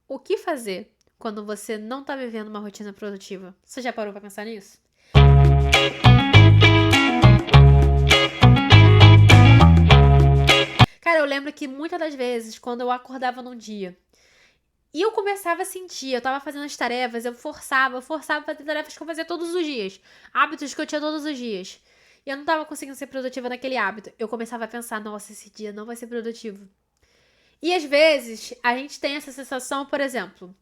O que fazer quando você não tá vivendo uma rotina produtiva? Você já parou pra pensar nisso? Cara, eu lembro que muitas das vezes, quando eu acordava num dia e eu começava a sentir, eu tava fazendo as tarefas, eu forçava a fazer tarefas que eu fazia todos os dias, hábitos que eu tinha todos os dias. E eu não tava conseguindo ser produtiva naquele hábito. Eu começava a pensar, nossa, esse dia não vai ser produtivo. E às vezes, a gente tem essa sensação, por exemplo,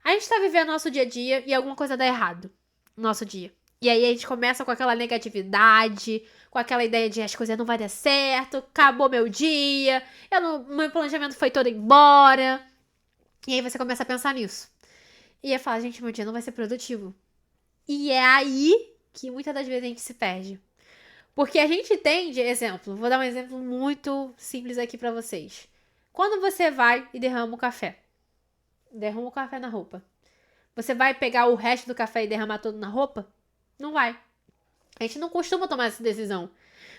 a gente tá vivendo nosso dia a dia e alguma coisa dá errado no nosso dia. E aí a gente começa com aquela negatividade, com aquela ideia de as coisas não vai dar certo, acabou meu dia, meu planejamento foi todo embora. E aí você começa a pensar nisso. E aí fala, gente, meu dia não vai ser produtivo. E é aí que muitas das vezes a gente se perde. Porque a gente tende, exemplo, vou dar um exemplo muito simples aqui pra vocês. Quando você vai e derrama o café na roupa. Você vai pegar o resto do café e derramar todo na roupa? Não vai. A gente não costuma tomar essa decisão.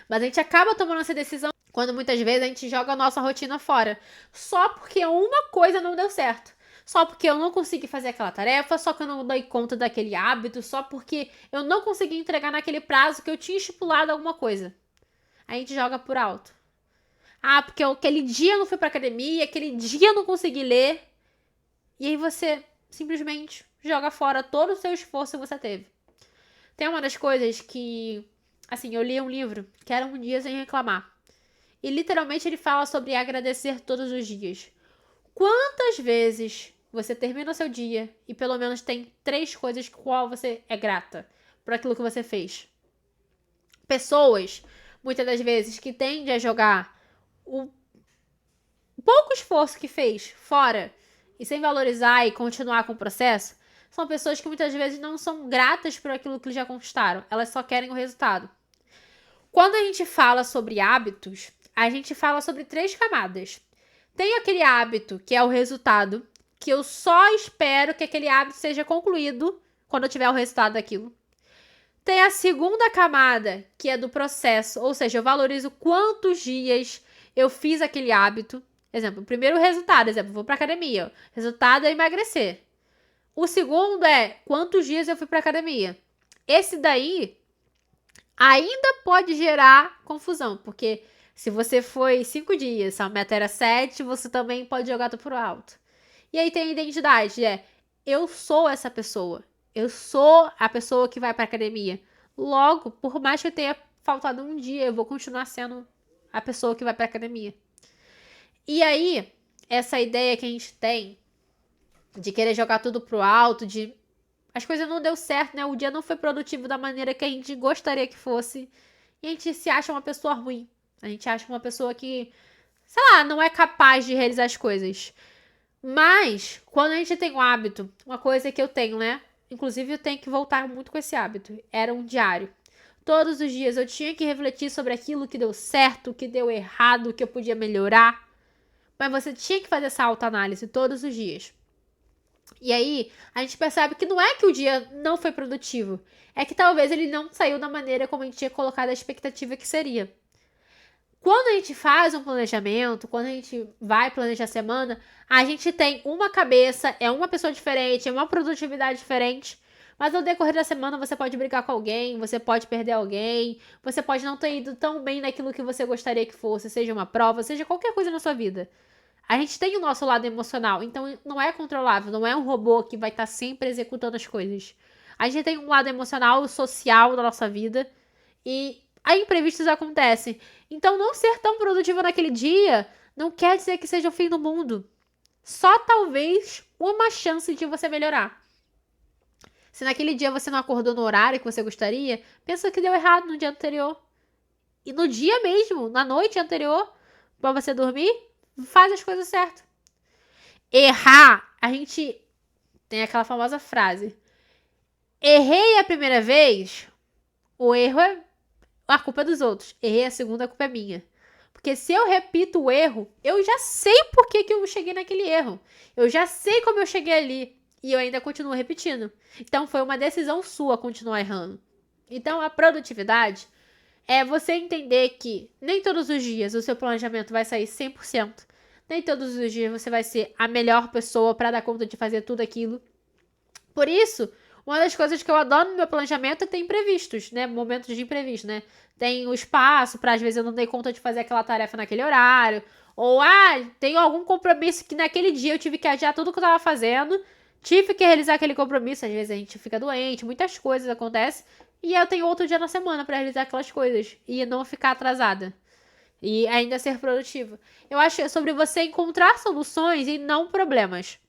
Mas a gente acaba tomando essa decisão quando muitas vezes a gente joga a nossa rotina fora. Só porque uma coisa não deu certo. Só porque eu não consegui fazer aquela tarefa, só que eu não dei conta daquele hábito, só porque eu não consegui entregar naquele prazo que eu tinha estipulado alguma coisa. A gente joga por alto. Ah, porque aquele dia eu não fui pra academia, aquele dia eu não consegui ler. E aí você simplesmente joga fora todo o seu esforço que você teve. Tem uma das coisas que, assim, eu li um livro que era Um Dia Sem Reclamar. E literalmente ele fala sobre agradecer todos os dias. Quantas vezes você termina o seu dia e pelo menos tem 3 coisas com qual você é grata por aquilo que você fez? Pessoas, muitas das vezes, que tendem a jogar o pouco esforço que fez fora e sem valorizar e continuar com o processo, são pessoas que muitas vezes não são gratas por aquilo que já conquistaram. Elas só querem o resultado. Quando a gente fala sobre hábitos, a gente fala sobre 3 camadas. Tem aquele hábito que é o resultado, que eu só espero que aquele hábito seja concluído quando eu tiver o resultado daquilo. Tem a segunda camada, que é do processo, ou seja, eu valorizo quantos dias eu fiz aquele hábito. Exemplo, o primeiro resultado, vou pra academia. Resultado é emagrecer. O segundo é quantos dias eu fui pra academia. Esse daí ainda pode gerar confusão, porque se você foi 5 dias, a meta era 7, você também pode jogar tudo pro alto. E aí tem a identidade, eu sou essa pessoa. Eu sou a pessoa que vai pra academia. Logo, por mais que eu tenha faltado um dia, eu vou continuar sendo a pessoa que vai pra academia. E aí, essa ideia que a gente tem de querer jogar tudo pro alto, de as coisas não deu certo, né? O dia não foi produtivo da maneira que a gente gostaria que fosse. E a gente se acha uma pessoa ruim. A gente acha uma pessoa que, sei lá, não é capaz de realizar as coisas. Mas, quando a gente tem um hábito, uma coisa que eu tenho, né? Inclusive, eu tenho que voltar muito com esse hábito. Era um diário. Todos os dias eu tinha que refletir sobre aquilo que deu certo, o que deu errado, o que eu podia melhorar. Mas você tinha que fazer essa autoanálise todos os dias. E aí, a gente percebe que não é que o dia não foi produtivo. É que talvez ele não saiu da maneira como a gente tinha colocado a expectativa que seria. Quando a gente faz um planejamento, quando a gente vai planejar a semana, a gente tem uma cabeça, é uma pessoa diferente, é uma produtividade diferente. Mas no decorrer da semana você pode brigar com alguém, você pode perder alguém, você pode não ter ido tão bem naquilo que você gostaria que fosse, seja uma prova, seja qualquer coisa na sua vida. A gente tem o nosso lado emocional, então não é controlável, não é um robô que vai estar sempre executando as coisas. A gente tem um lado emocional, social da nossa vida e imprevistos acontecem. Então, não ser tão produtivo naquele dia não quer dizer que seja o fim do mundo. Só talvez uma chance de você melhorar. Se naquele dia você não acordou no horário que você gostaria, pensa que deu errado no dia anterior. E no dia mesmo, na noite anterior, para você dormir, faz as coisas certas. Errar, a gente tem aquela famosa frase: errei a primeira vez, o erro é a culpa é dos outros. Errei a segunda, a culpa é minha. Porque se eu repito o erro, eu já sei por que eu cheguei naquele erro. Eu já sei como eu cheguei ali. E eu ainda continuo repetindo. Então foi uma decisão sua continuar errando. Então a produtividade é você entender que nem todos os dias o seu planejamento vai sair 100%. Nem todos os dias você vai ser a melhor pessoa para dar conta de fazer tudo aquilo. Por isso, uma das coisas que eu adoro no meu planejamento é ter imprevistos, né? Momentos de imprevisto, né? Tem o espaço para às vezes eu não dei conta de fazer aquela tarefa naquele horário. Ou, tenho algum compromisso que naquele dia eu tive que adiar tudo que eu tava fazendo. Tive que realizar aquele compromisso. Às vezes a gente fica doente, muitas coisas acontecem. E eu tenho outro dia na semana para realizar aquelas coisas. E não ficar atrasada. E ainda ser produtiva. Eu acho que é sobre você encontrar soluções e não problemas.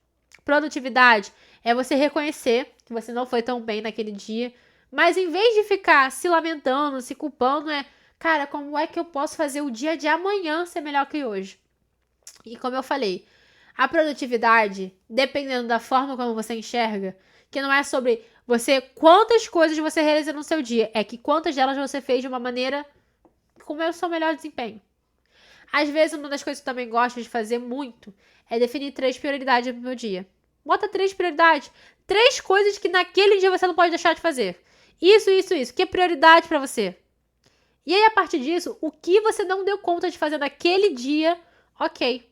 Produtividade é você reconhecer que você não foi tão bem naquele dia, mas em vez de ficar se lamentando, se culpando, cara, como é que eu posso fazer o dia de amanhã ser melhor que hoje? E como eu falei, a produtividade, dependendo da forma como você enxerga, que não é sobre quantas coisas você realiza no seu dia, é que quantas delas você fez de uma maneira com o seu melhor desempenho. Às vezes, uma das coisas que eu também gosto de fazer muito é definir 3 prioridades no meu dia. Bota 3 prioridades. 3 coisas que naquele dia você não pode deixar de fazer. Isso, isso, isso. Que é prioridade pra você? E aí, a partir disso, o que você não deu conta de fazer naquele dia, ok.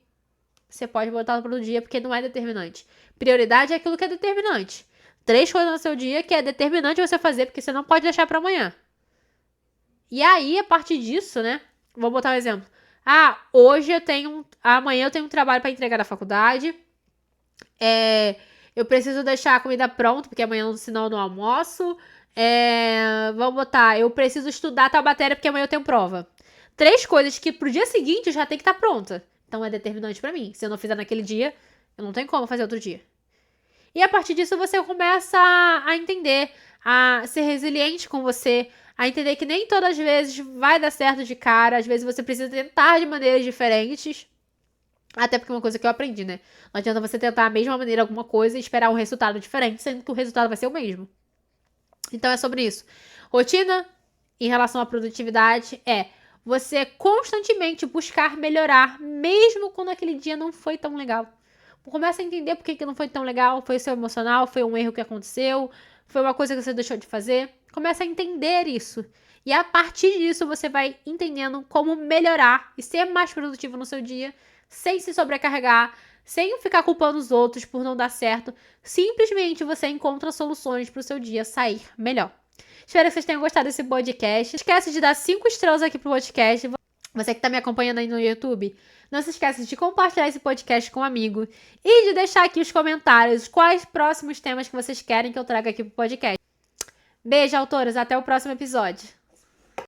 Você pode botar para o dia porque não é determinante. Prioridade é aquilo que é determinante. 3 coisas no seu dia que é determinante você fazer porque você não pode deixar pra amanhã. E aí, a partir disso, né? Vou botar um exemplo. Amanhã eu tenho um trabalho para entregar na faculdade. Eu preciso deixar a comida pronta, porque amanhã senão eu não almoço. Vamos botar, eu preciso estudar tal matéria, porque amanhã eu tenho prova. 3 coisas que pro dia seguinte já tem que estar pronta. Então é determinante para mim. Se eu não fizer naquele dia, eu não tenho como fazer outro dia. E a partir disso você começa a entender, a ser resiliente com você, a entender que nem todas as vezes vai dar certo de cara. Às vezes você precisa tentar de maneiras diferentes. Até porque é uma coisa que eu aprendi, né? Não adianta você tentar a mesma maneira alguma coisa e esperar um resultado diferente, sendo que o resultado vai ser o mesmo. Então é sobre isso. Rotina em relação à produtividade é você constantemente buscar melhorar, mesmo quando aquele dia não foi tão legal. Começa a entender por que não foi tão legal, foi seu emocional, foi um erro que aconteceu, foi uma coisa que você deixou de fazer. Começa a entender isso. E a partir disso você vai entendendo como melhorar e ser mais produtivo no seu dia, sem se sobrecarregar, sem ficar culpando os outros por não dar certo. Simplesmente você encontra soluções para o seu dia sair melhor. Espero que vocês tenham gostado desse podcast. Não esquece de dar 5 estrelas aqui pro podcast. Você que está me acompanhando aí no YouTube, não se esqueça de compartilhar esse podcast com um amigo e de deixar aqui os comentários quais próximos temas que vocês querem que eu traga aqui pro podcast. Beijo, autoras. Até o próximo episódio.